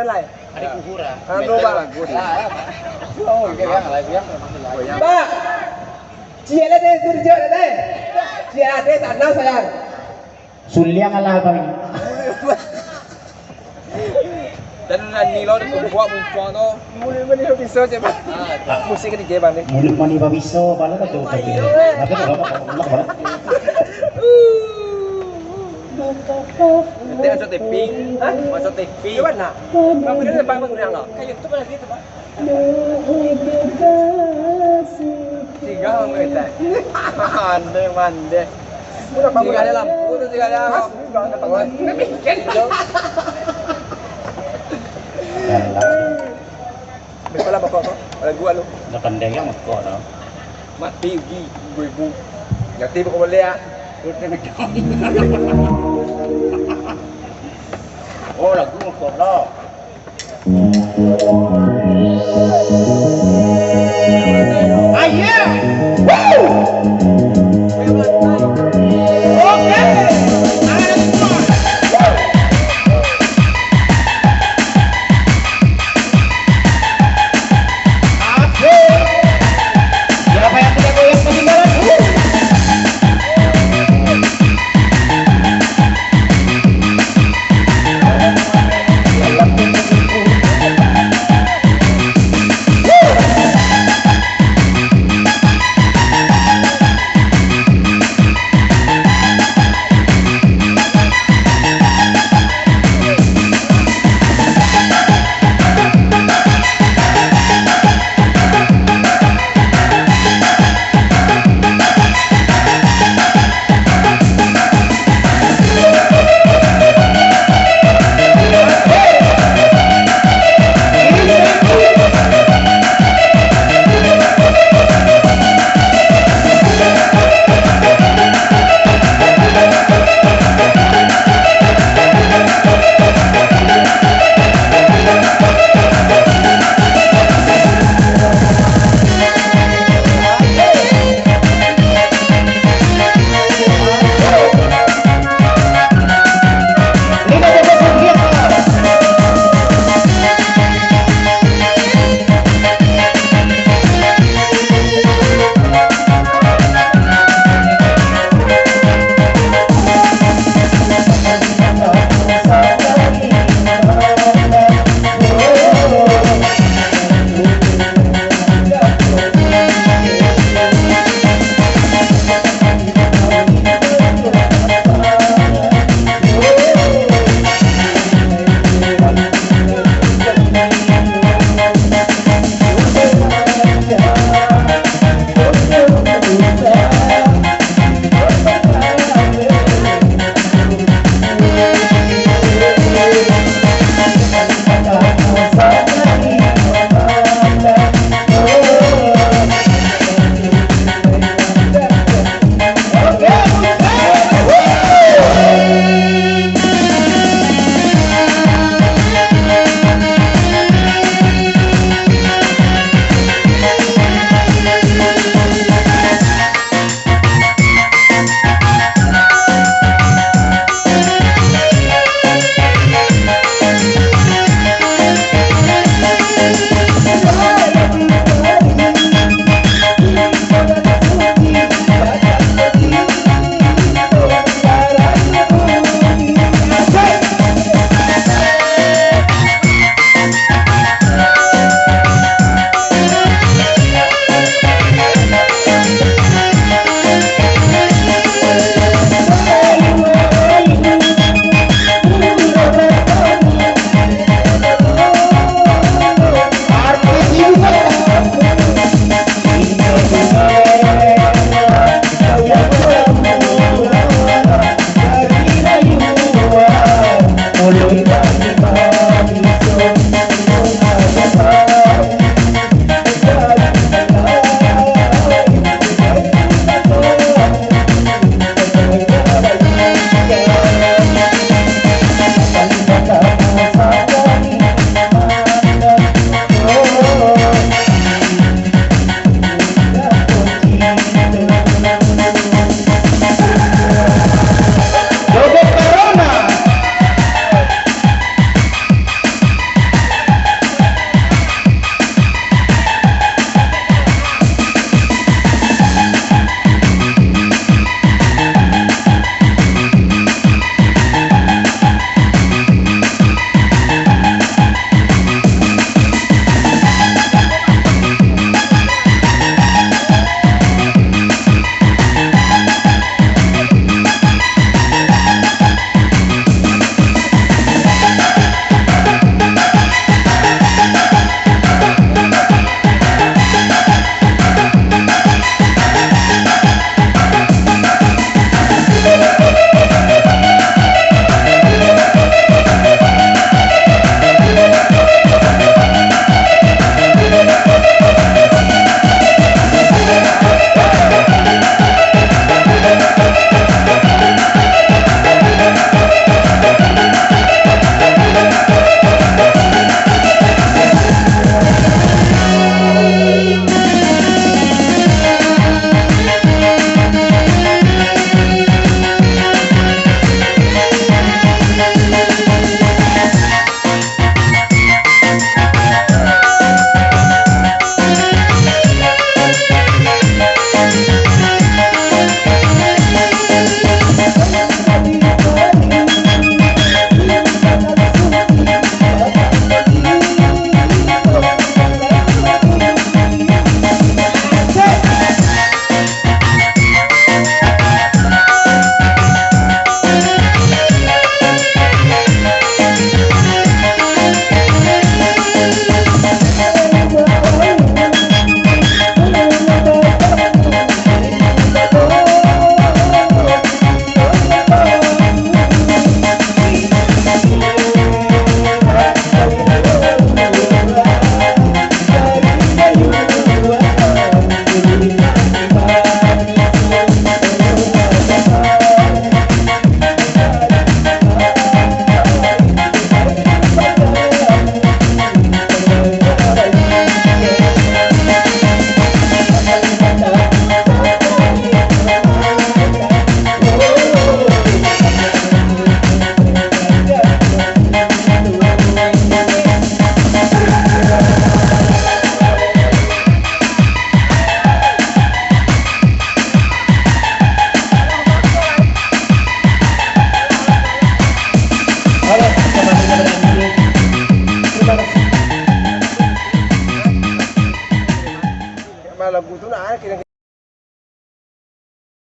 lain. Ada kuhura. Nova. Oh, kayak yang lain ya. Ba. Cia lah deh, surja lah deh. Cia deh tanah sayang. Suliang ala bang. Dan ni lo buat muncul tu. Mula bisa je bang. Musik ni dia bang ni. Mulut mani babiso, bala ka tu tapi. Tapi tak apa bala. Nanti masuk taping, masuk taping. Di mana? Kamu ni bang bang yang lo. Kayu tu pada dia tu bang. Tiga orang kita. Mande. Udah bangun ada lampu, udah tiga ada lampu. Udah bangun. Mikir. Betul apa kau? Ada gua lu. Nak pandai yang mak kau dah. Mati ugi ibu-ibu. Yang tiba kau boleh ah. Oh lagu mak kau dah.